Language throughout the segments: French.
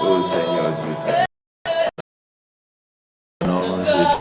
Oh Seigneur Dieu, ton nom, Jésus.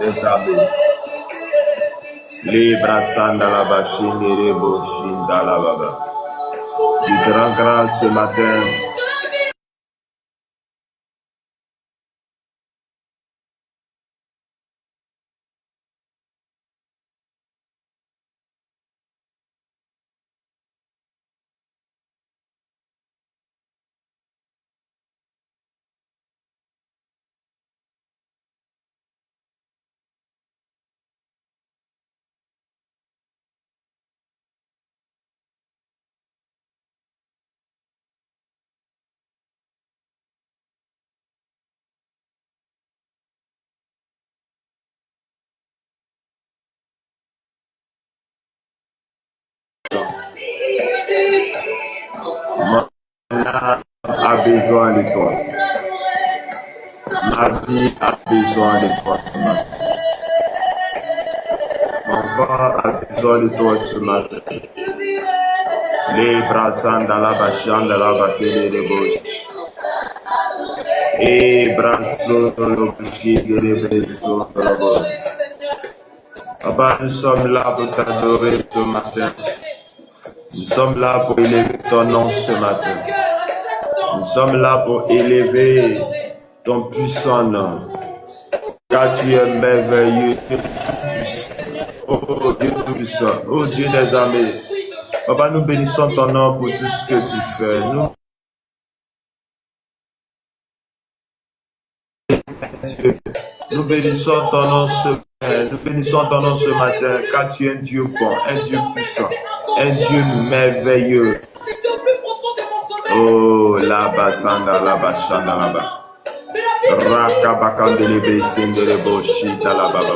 Des abeilles. Libra Sandalaba Shinderebo Shindalababa. Du grand grâce ce matin. Mon âme a besoin de toi. Ma vie a besoin de toi ce matin. Mon corps a besoin de toi ce matin. Les bras dans la bachande de la bataille de gauche. Et bras sur le boucher de bresson de la gauche. Papa, nous sommes là pour t'adorer ce matin. Nous sommes là pour élever ton nom ce matin. Nous sommes là pour élever ton puissant nom. Car tu es merveilleux. Oh Dieu tout-puissant. Oh Dieu des armées. Papa, nous bénissons ton nom pour tout ce que tu fais. Nous bénissons ton nom ce matin. Nous bénissons ton nom ce matin. Car tu es un Dieu bon, un Dieu puissant, un Dieu merveilleux. Oh, là-bas, là-bas, là-bas. Rakabakandele sendele boshita la baba.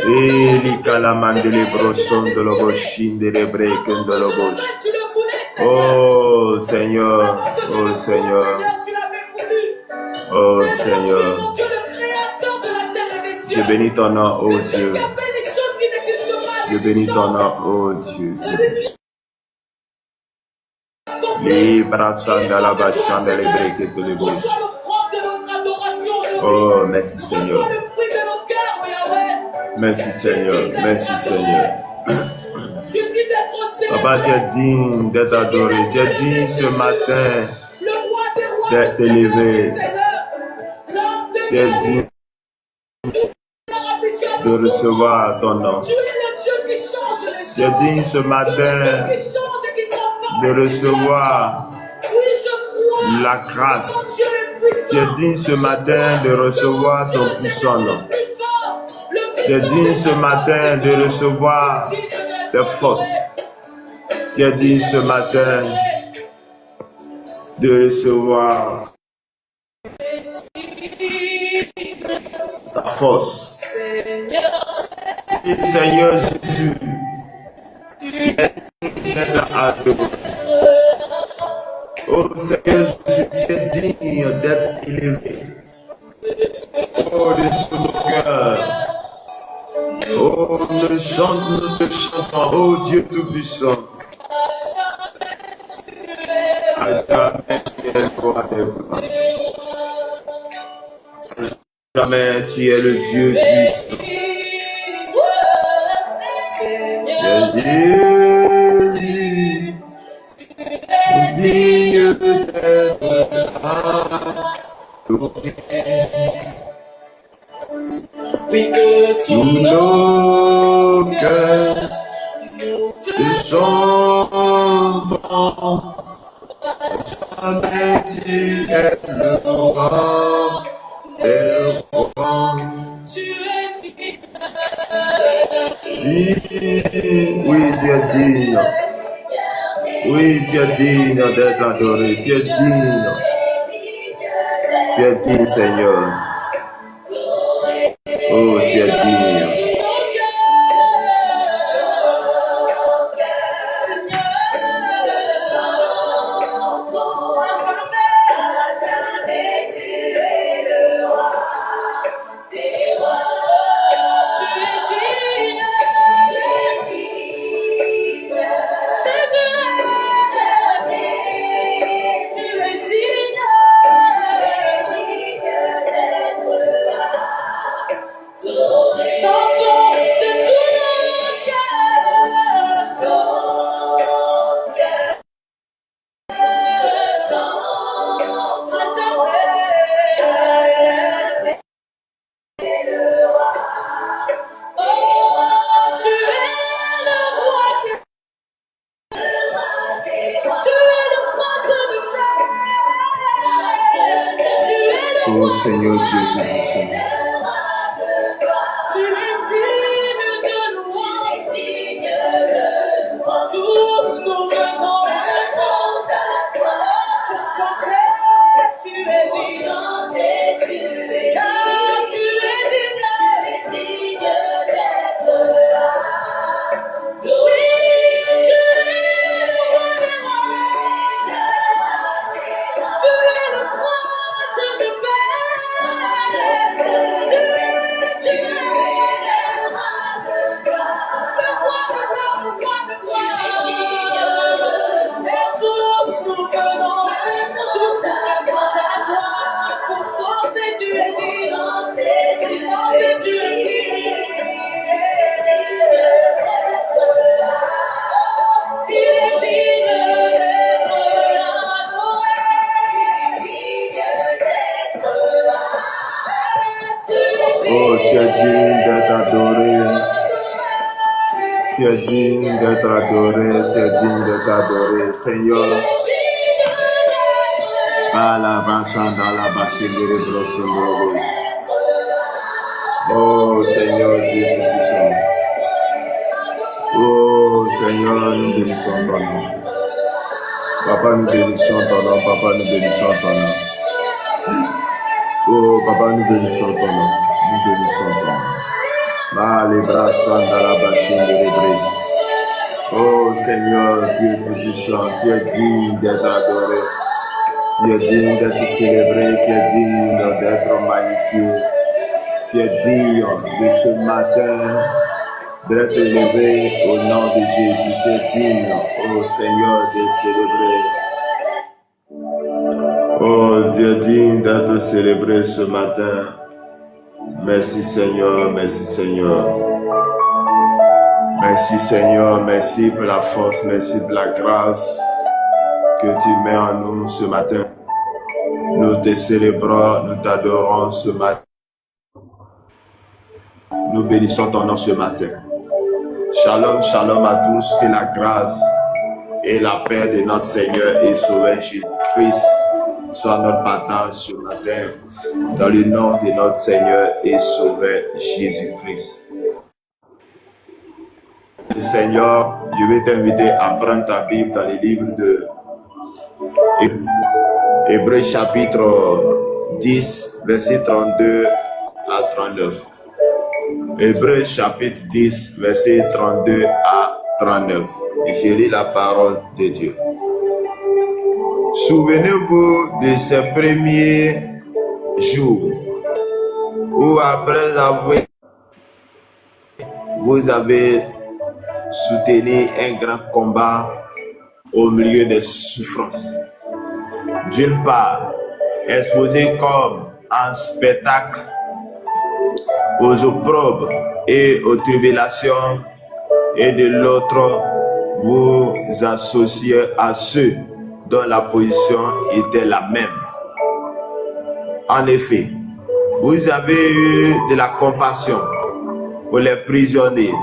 Eli kalamandele broson de lo boshindele breken de lo bosh. Oh Seigneur, oh Seigneur, oh Seigneur. Je bénis ton nom, oh Dieu. Je bénis ton nom, oh Dieu. Les brassans de la bachande de les breken de lo bosh. Oh, merci Seigneur. Merci Seigneur. Merci Seigneur. Papa, tu es digne d'être adoré. Tu es digne ce matin d'être élevé. Tu es digne de recevoir ton nom. Tu es digne ce matin de recevoir la grâce. Tu es digne ce matin de recevoir ton puissant nom. Tu es digne ce matin de recevoir tes forces. Tu es digne ce matin de recevoir ta force. Et Seigneur Jésus, tu es digne d'être adoré. Oh Seigneur Jésus, tu es digne d'être élevé. Oh, de tout nos cœurs. Oh, nous te chantons, oh Dieu Tout-Puissant. À jamais tu es le roi des rois. À jamais tu es le Dieu puissant. Jésus, digne d'être adoré. Tous nos cœurs te chantent. jamais tu es le roi des rois. Oui, tu es digne. Oui, tu es digne d'être adoré. Tu es digne. Tu es digne, Seigneur. Oh, tu es digne. Oh Seigneur Dieu Tout-Puissant. Oh, tu es digne d'être adoré. Tu es digne d'être adoré. Tu es digne d'être adoré. Seigneur. Oh, Seigneur Dieu Tout-Puissant. Oh, Seigneur, nous bénissons ton nom. Papa, nous bénissons ton nom. Papa, nous bénissons ton nom. Oh, Papa, nous bénissons ton nom. Nous bénissons ton nom. Oh Seigneur, Dieu Tout-Puissant, tu es digne d'être adoré, tu es digne d'être célébré, tu es digne d'être magnifié, tu es digne de ce matin d'être élevé au nom de Jésus, tu es digne, oh Seigneur, de célébrer. Oh Dieu digne d'être célébré ce matin. Merci Seigneur, merci Seigneur. Merci Seigneur, merci pour la force, merci pour la grâce que tu mets en nous ce matin. Nous te célébrons, nous t'adorons ce matin. Nous bénissons ton nom ce matin. Shalom, shalom à tous, que la grâce et la paix de notre Seigneur et Sauveur Jésus-Christ soit notre partage ce matin, dans le nom de notre Seigneur et Sauveur Jésus-Christ. Seigneur, je vais t'inviter à prendre ta Bible dans les livres de Hébreux chapitre 10, versets 32 à 39. Hébreux chapitre 10, versets 32 à 39. Et je lis la parole de Dieu. Souvenez-vous de ces premiers jours où après avoir vous avez soutenu un grand combat au milieu des souffrances. D'une part, exposé comme un spectacle aux opprobres et aux tribulations, et de l'autre, vous associez à ceux dont la position était la même. En effet, vous avez eu de la compassion pour les prisonniers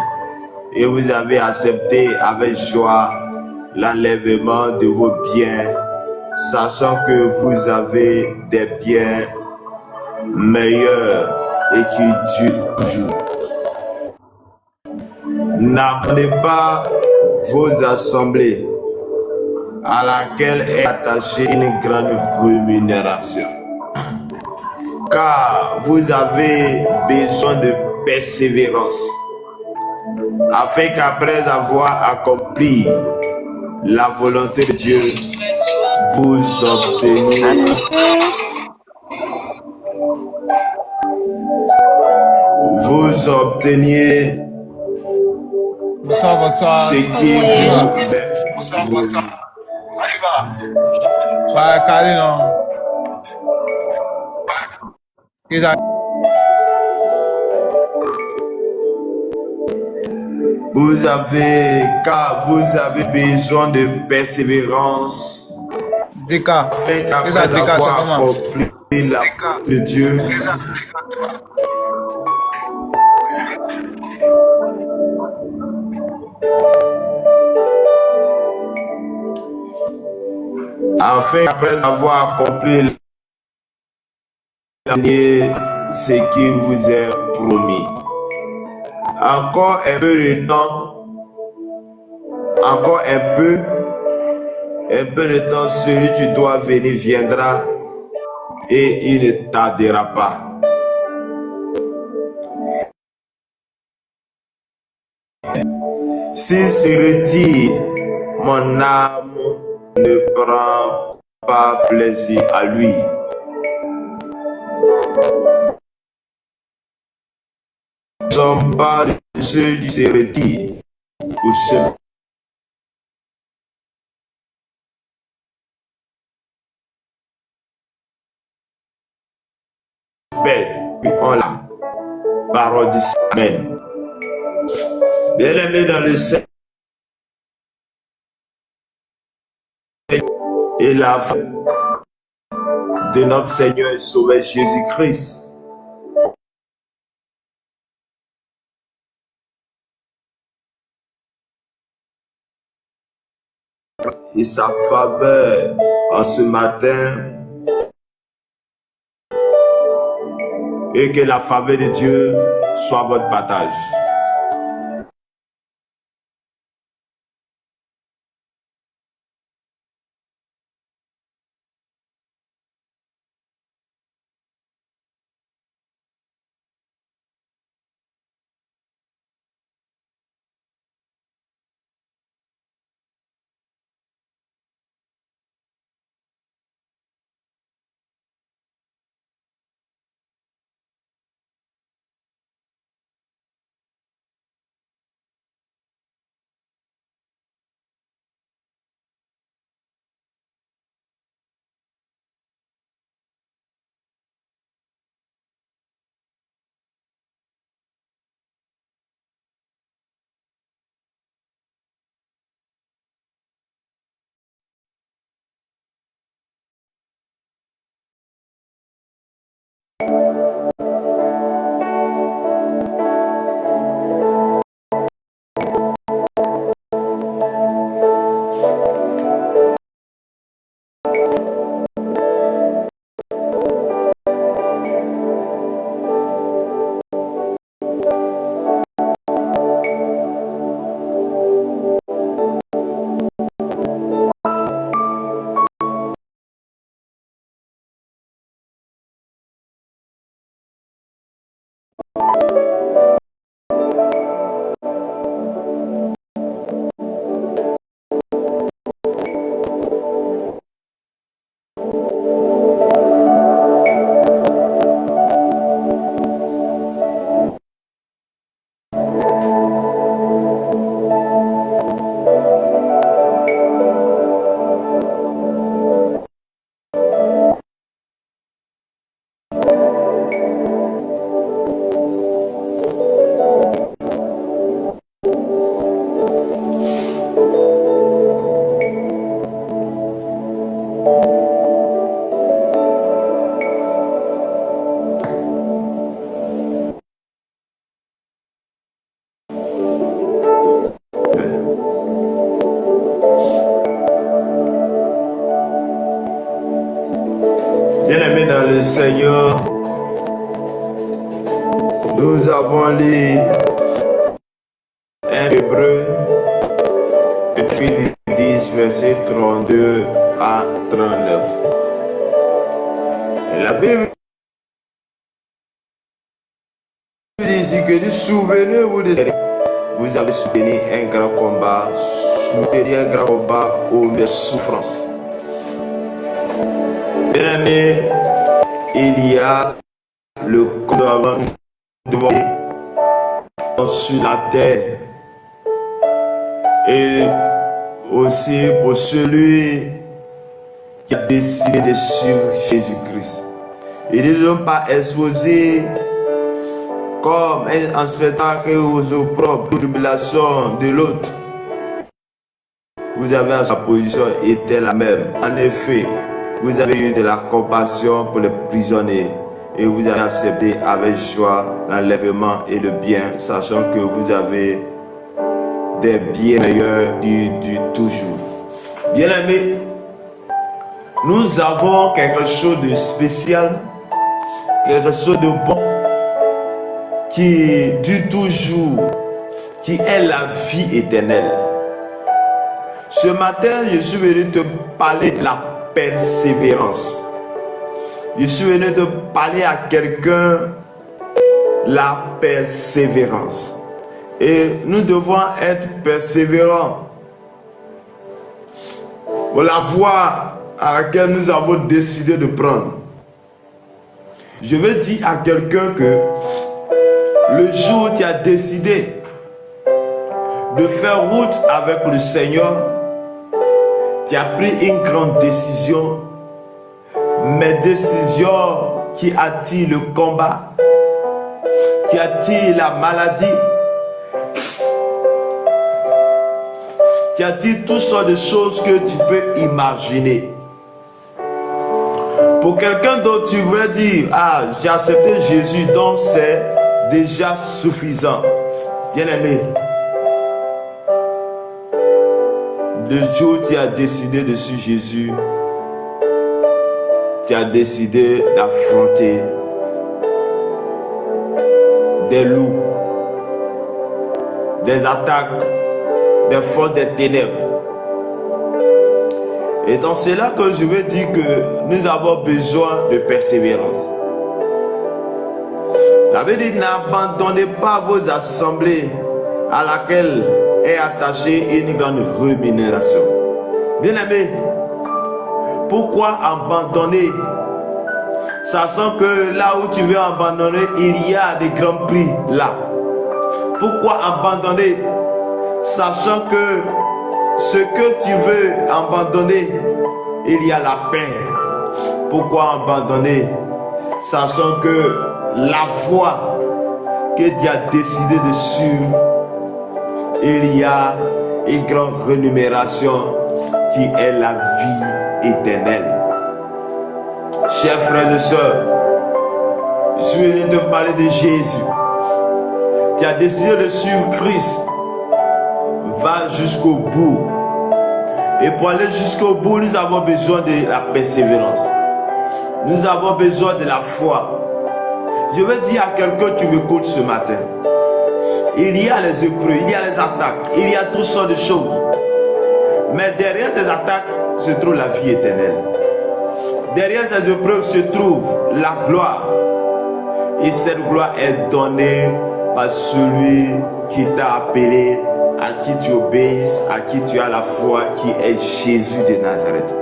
et vous avez accepté avec joie l'enlèvement de vos biens sachant que vous avez des biens meilleurs et qui durent toujours. N'abandonnez pas vos assemblées à laquelle est attachée une grande rémunération. Car vous avez besoin de persévérance, afin qu'après avoir accompli la volonté de Dieu, vous obteniez Bonsoir. ce qui vous est Bonsoir. Ouais, Kali, non. car vous avez besoin de persévérance, afin qu'après avoir accompli la volonté de Dieu, ce qui vous est promis. Encore un peu de temps, encore un peu de temps, celui qui doit venir viendra et il ne tardera pas. S'il se retire, mon âme ne prend pas plaisir à lui. Nous ne sommes pas de ceux qui se retirent ou ceux qui perdent en la parole du Amen. Bien-aimés dans le Seigneur et la foi de notre Seigneur et Sauveur Jésus-Christ, et sa faveur en ce matin, et que la faveur de Dieu soit votre partage. Seigneur, nous avons lu un Hébreu depuis 10 versets 32 à 39. Et la Bible dit ici que souvenez-vous de vous avez soutenu un grand combat, au milieu de souffrance. Bien aimé, il y a le combat sur la terre et aussi pour celui qui a décidé de suivre Jésus-Christ. Ils ne sont pas exposés comme un spectacle aux opprobriums, aux tribulations de l'autre. Vous avez sa position était la même. En effet, vous avez eu de la compassion pour les prisonniers et vous avez accepté avec joie l'enlèvement et le bien, sachant que vous avez des biens meilleurs du toujours. Bien aimés, nous avons quelque chose de spécial, quelque chose de bon, qui du toujours, qui est la vie éternelle. Ce matin, je suis venu te parler de la persévérance. Je suis venu te parler à quelqu'un la persévérance. Et nous devons être persévérants pour la voie à laquelle nous avons décidé de prendre. Je veux dire à quelqu'un que le jour où tu as décidé de faire route avec le Seigneur, tu as pris une grande décision, mais décision qui attire le combat, qui attire la maladie, qui attire toutes sortes de choses que tu peux imaginer. Pour quelqu'un d'autre, tu voudrais dire, ah, j'ai accepté Jésus, donc c'est déjà suffisant. Bien-aimé, le jour où tu as décidé de suivre Jésus, tu as décidé d'affronter des loups, des attaques, des forces des ténèbres. Et dans cela que je veux dire que nous avons besoin de persévérance. La Bible dit, n'abandonnez pas vos assemblées à laquelle est attachée une grande rémunération. Bien-aimé, pourquoi abandonner? Sachant que là où tu veux abandonner, il y a des grands prix là. Pourquoi abandonner? Sachant que ce que tu veux abandonner, il y a la paix. Pourquoi abandonner? Sachant que la voie que tu as décidé de suivre, il y a une grande rémunération qui est la vie éternelle. Chers frères et sœurs, je suis venu te parler de Jésus. Tu as décidé de suivre Christ. Va jusqu'au bout. Et pour aller jusqu'au bout, nous avons besoin de la persévérance. Nous avons besoin de la foi. Je veux dire à quelqu'un qui m'écoute ce matin, il y a les épreuves, il y a les attaques, il y a toutes sortes de choses. Mais derrière ces attaques se trouve la vie éternelle. Derrière ces épreuves se trouve la gloire. Et cette gloire est donnée par celui qui t'a appelé, à qui tu obéisses, à qui tu as la foi, qui est Jésus de Nazareth.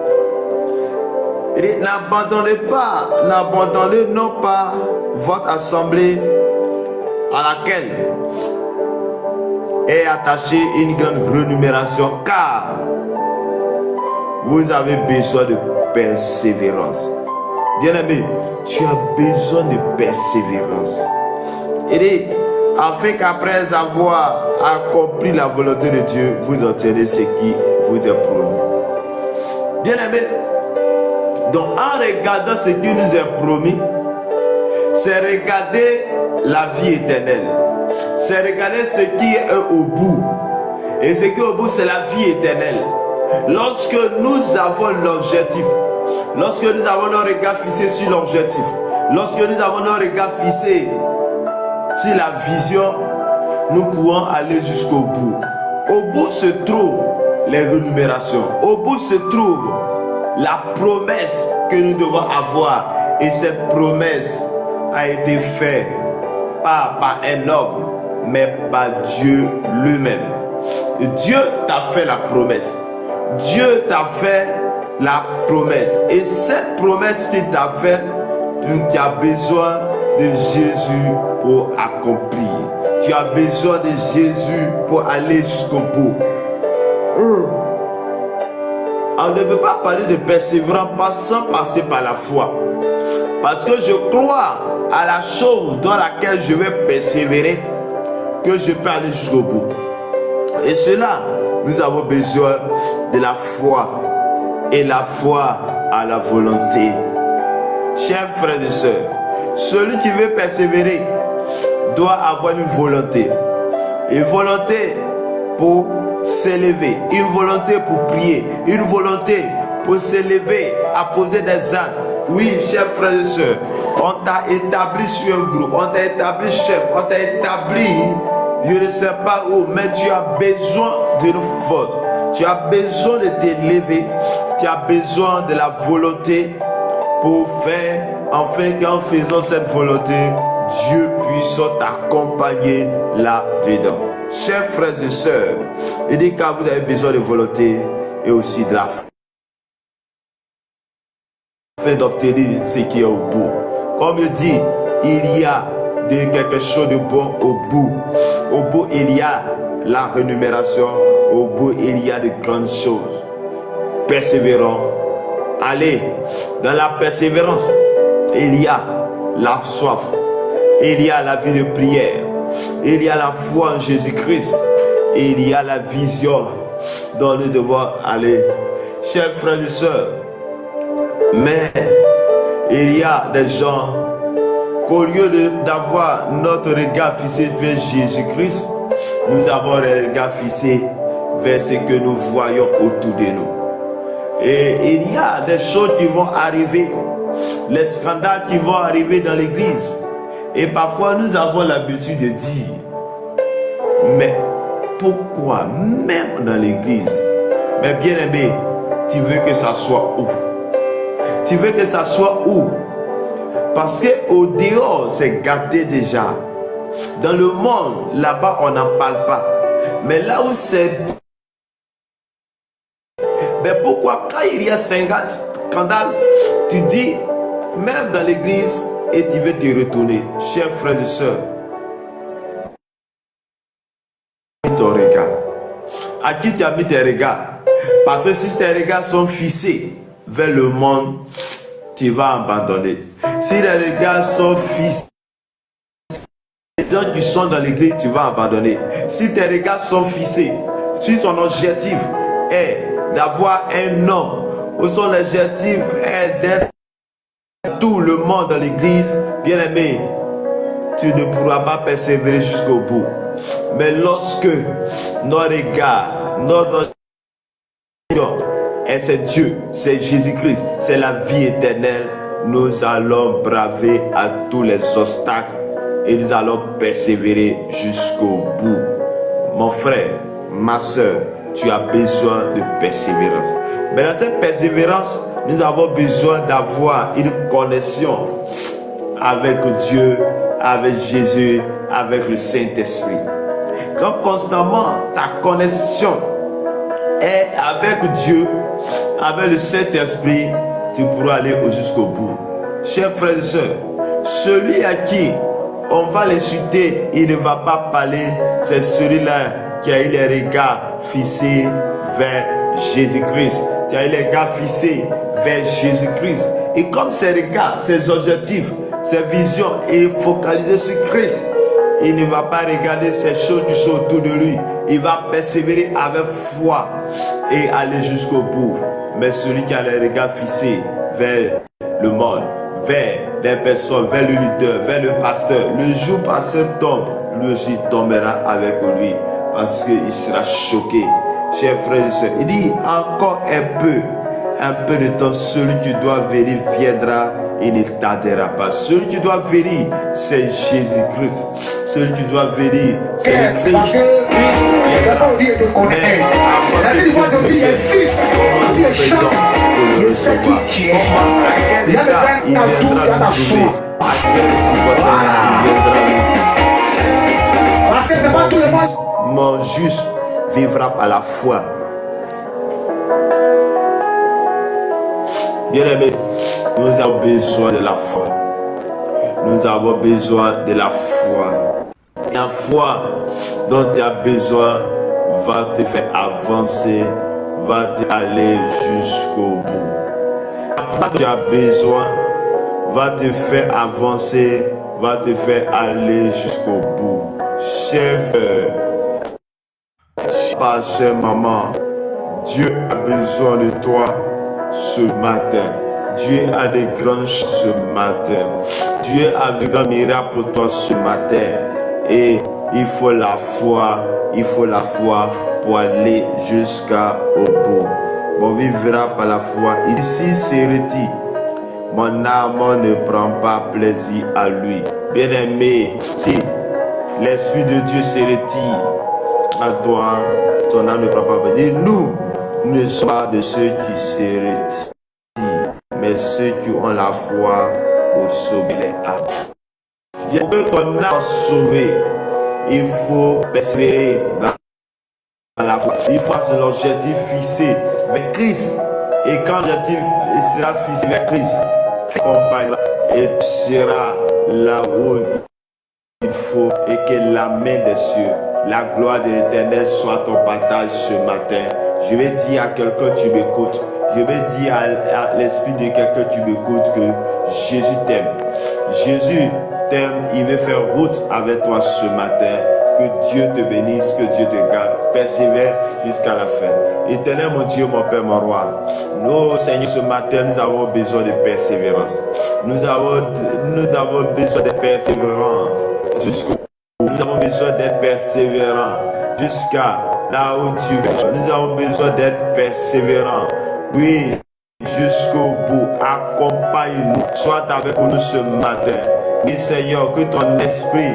Et n'abandonnez non pas votre assemblée à laquelle est attachée une grande rémunération, car vous avez besoin de persévérance. Bien-aimé, tu as besoin de persévérance. Et afin qu'après avoir accompli la volonté de Dieu, vous obtenez ce qui vous est promis. Bien-aimé, donc en regardant ce qui nous est promis, c'est regarder la vie éternelle. C'est regarder ce qui est au bout. Et ce qui est au bout, c'est la vie éternelle. Lorsque nous avons l'objectif, lorsque nous avons nos regards fixés sur l'objectif, lorsque nous avons nos regards fixés sur la vision, nous pouvons aller jusqu'au bout. Au bout se trouvent les rémunérations. Au bout se trouve la promesse que nous devons avoir. Et cette promesse a été faite pas par un homme, mais par Dieu lui-même. Dieu t'a fait la promesse. Dieu t'a fait la promesse. Et cette promesse qu'il t'a faite, tu as besoin de Jésus pour accomplir. Tu as besoin de Jésus pour aller jusqu'au bout. On ne peut pas parler de persévérance sans passer par la foi. Parce que je crois à la chose dans laquelle je vais persévérer, que je peux aller jusqu'au bout. Et cela, nous avons besoin de la foi. Et la foi à la volonté. Chers frères et sœurs, celui qui veut persévérer doit avoir une volonté. Une volonté pour s'élever, une volonté pour prier, une volonté pour s'élever, à poser des actes. Oui, chers frères et sœurs, on t'a établi sur un groupe, on t'a établi chef, on t'a établi, je ne sais pas où, mais tu as besoin d'une force. Tu as besoin de t'élever, tu as besoin de la volonté pour faire, enfin qu'en faisant cette volonté, Dieu puisse t'accompagner là-dedans. Chers frères et sœurs, il dit que vous avez besoin de volonté et aussi de la foi afin d'obtenir ce qui est au bout. Comme il dit, il y a de quelque chose de bon au bout. Au bout, il y a la rémunération. Au bout, il y a de grandes choses. Persévérons. Allez, dans la persévérance, il y a la soif. Il y a la vie de prière. Il y a la foi en Jésus-Christ. Il y a la vision dont nous devons aller. Chers frères et sœurs, mais il y a des gens qu'au lieu d'avoir notre regard fixé vers Jésus-Christ, nous avons le regard fixé vers ce que nous voyons autour de nous. Et il y a des choses qui vont arriver, les scandales qui vont arriver dans l'église. Et parfois nous avons l'habitude de dire, mais pourquoi même dans l'église? Mais bien aimé, tu veux que ça soit où? Tu veux que ça soit où? Parce qu'au dehors, c'est gâté déjà. Dans le monde, là-bas, on n'en parle pas. Mais là où c'est... Mais pourquoi quand il y a scandale, tu dis, même dans l'église, et tu veux te retourner? Chers frères et sœurs, ton regard. À qui tu as mis tes regards? Parce que si tes regards sont fixés vers le monde, tu vas abandonner. Si les regards sont fixés, les gens qui sont dans l'église, tu vas abandonner. Si tes regards sont fixés, si ton objectif est d'avoir un nom, ou son objectif est d'être tout le monde dans l'église, bien aimé, tu ne pourras pas persévérer jusqu'au bout. Mais lorsque nos regards, notre et c'est Dieu, c'est Jésus-Christ, c'est la vie éternelle, nous allons braver à tous les obstacles et nous allons persévérer jusqu'au bout. Mon frère, ma soeur, tu as besoin de persévérance. Mais dans cette persévérance, nous avons besoin d'avoir une connexion avec Dieu, avec Jésus, avec le Saint-Esprit. Quand constamment ta connexion est avec Dieu, avec le Saint-Esprit, tu pourras aller jusqu'au bout. Chers frères et sœurs, celui à qui on va l'insulter, il ne va pas parler, c'est celui-là qui a eu les regards fixés vers Jésus-Christ. Qui a eu les regards fixés vers Jésus-Christ. Et comme ses regards, ses objectifs, ses visions est focalisé sur Christ, il ne va pas regarder ces choses qui sont autour de lui. Il va persévérer avec foi et aller jusqu'au bout. Mais celui qui a les regards fixés vers le monde, vers les personnes, vers le leader, vers le pasteur, le jour où pasteur tombe, lui aussi tombera avec lui parce qu'il sera choqué. Chers frères et sœurs, il dit encore un peu Un peu de temps, celui qui doit venir viendra. Il ne tardera pas. Celui qui doit venir, c'est Jésus-Christ. Celui qui doit venir, c'est le Christ. Christ viendra. Mais avant que Christ vienne, comment nous faisons pour le recevoir? À quel état il viendra nous trouver? À quelle circonstance il viendra nous? Mon fils, mon juste vivra par la foi. Bien-aimé, nous avons besoin de la foi. Nous avons besoin de la foi. La foi dont tu as besoin va te faire avancer, va aller jusqu'au bout. La foi dont tu as besoin va te faire avancer, va te faire aller jusqu'au bout. Chef, chère maman, Dieu a besoin de toi ce matin. Dieu a des grandes choses ce matin. Dieu a de grands miracles pour toi ce matin. Et il faut la foi pour aller jusqu'au bout. Mon vivra par la foi. Ici, c'est retire. Mon âme ne prend pas plaisir à lui. Bien-aimé, si l'Esprit de Dieu se retire à toi, ton âme ne prend pas plaisir. Nous ne sommes pas de ceux qui se retirent, mais ceux qui ont la foi pour sauver les âmes. Pour que ton âme soit sauvée, il faut persévérer dans la foi. Il faut avoir l'objectif fixé avec Christ. Et quand l'objectif sera fixé avec Christ, accompagne et tu seras là où il faut, et que la main des cieux, la gloire de l'Éternel soit ton partage ce matin. Je vais dire à quelqu'un tu m'écoutes. Je vais dire à l'esprit de quelqu'un tu m'écoutes que Jésus t'aime. Jésus t'aime, il veut faire route avec toi ce matin. Que Dieu te bénisse, que Dieu te garde. Persévère jusqu'à la fin. Éternel mon Dieu, mon Père, mon Roi. Nous, Seigneur, ce matin, nous avons besoin de persévérance. Nous avons besoin de persévérance jusqu'au bout. Nous avons besoin d'être persévérants jusqu'à là où tu veux. Nous avons besoin d'être persévérants. Oui, jusqu'au bout. Accompagne-nous. Sois avec nous ce matin. Oui, Seigneur, que ton esprit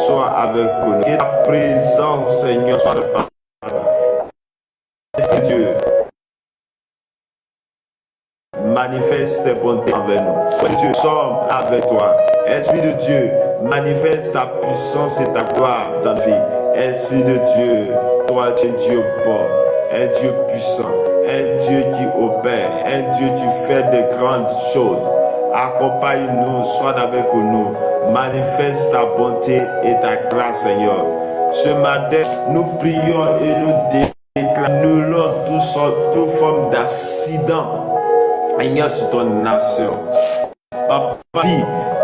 soit avec nous. Que ta présence, Seigneur, soit avec nous. Esprit de Dieu, manifeste tes bontés envers nous. Esprit de Dieu, sommes avec toi. Esprit de Dieu, manifeste ta puissance et ta gloire dans notre vie. Esprit de Dieu, toi tu es Dieu bon, un Dieu puissant, un Dieu qui opère, un Dieu qui fait de grandes choses. Accompagne-nous, sois avec nous, manifeste ta bonté et ta grâce, Seigneur. Ce matin, nous prions et nous déclarons toute forme d'accident sur ton nation. Papa,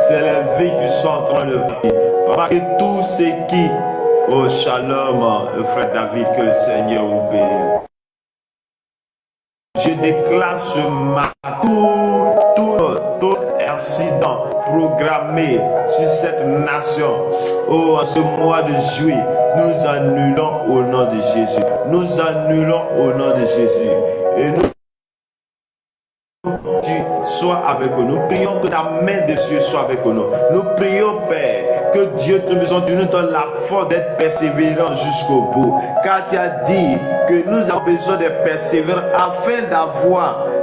c'est les vies qui sont en train de prier. Papa, que tous ceux qui, oh shalom, le frère David, que le Seigneur vous bénisse. Je déclare ce matin tout accident programmé sur cette nation. Oh, en ce mois de juillet, nous annulons au nom de Jésus. Nous annulons au nom de Jésus. Et nous sois avec nous. Nous prions que la main de Dieu soit avec nous. Nous prions, Père, que Dieu te nous donne la force d'être persévérant jusqu'au bout. Car tu as dit que nous avons besoin de persévérer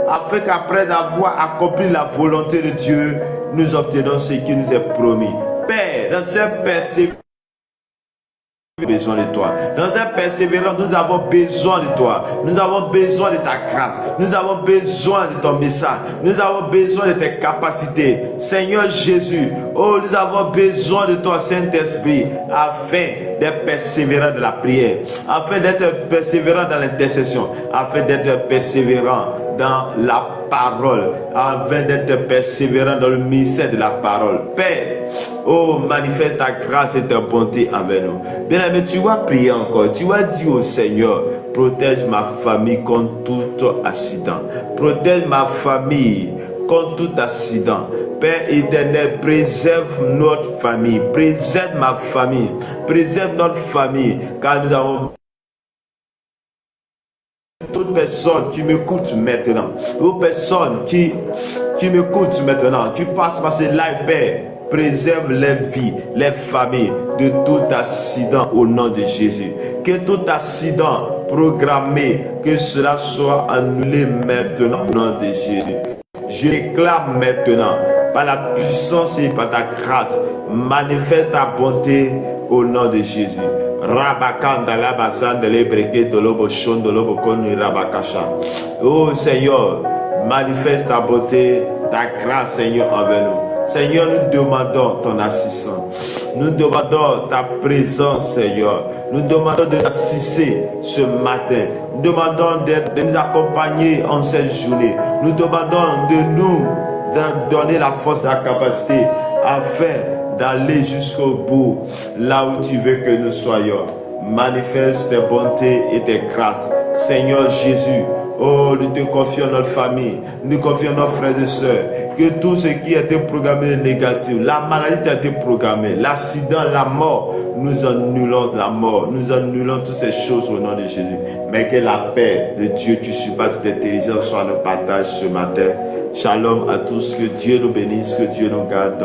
afin qu'après avoir accompli la volonté de Dieu, nous obtenons ce qui nous est promis. Père, dans cette persévérance, besoin de toi. Dans un persévérant, nous avons besoin de toi. Nous avons besoin de ta grâce. Nous avons besoin de ton message. Nous avons besoin de tes capacités. Seigneur Jésus, oh, nous avons besoin de toi, Saint-Esprit, afin d'être persévérant dans la prière, afin d'être persévérant dans l'intercession, afin d'être persévérant dans la parole, afin d'être persévérant dans le ministère de la parole. Père, oh, manifeste ta grâce et ta bonté envers nous. Bien-aimé, tu vas prier encore. Tu vas dire au Seigneur, protège ma famille contre tout accident. Protège ma famille contre tout accident. Père éternel, préserve notre famille. Préserve ma famille. Préserve notre famille. Car nous avons toute personnes qui m'écoutent maintenant, aux personnes qui m'écoutent maintenant, qui passent par ces lives, Père, préserve les vies, les familles de tout accident au nom de Jésus. Que tout accident programmé, que cela soit annulé maintenant au nom de Jésus. Je réclame maintenant, par la puissance et par ta grâce, manifeste ta bonté au nom de Jésus. Oh Seigneur, manifeste ta bonté, ta grâce, Seigneur, envers nous. Seigneur, nous demandons ton assistance. Nous demandons ta présence, Seigneur. Nous demandons de nous assister ce matin. Nous demandons de nous accompagner en cette journée. Nous demandons de nous donner la force, la capacité afin d'aller jusqu'au bout, là où tu veux que nous soyons. Manifeste tes bontés et tes grâces. Seigneur Jésus, oh, nous te confions notre famille, nous confions nos frères et sœurs, que tout ce qui a été programmé négatif, la maladie qui a été programmée, l'accident, la mort, nous annulons la mort, nous annulons toutes ces choses au nom de Jésus. Mais que la paix de Dieu qui surpasse toute intelligence soit notre partage ce matin. Shalom à tous, que Dieu nous bénisse, que Dieu nous garde.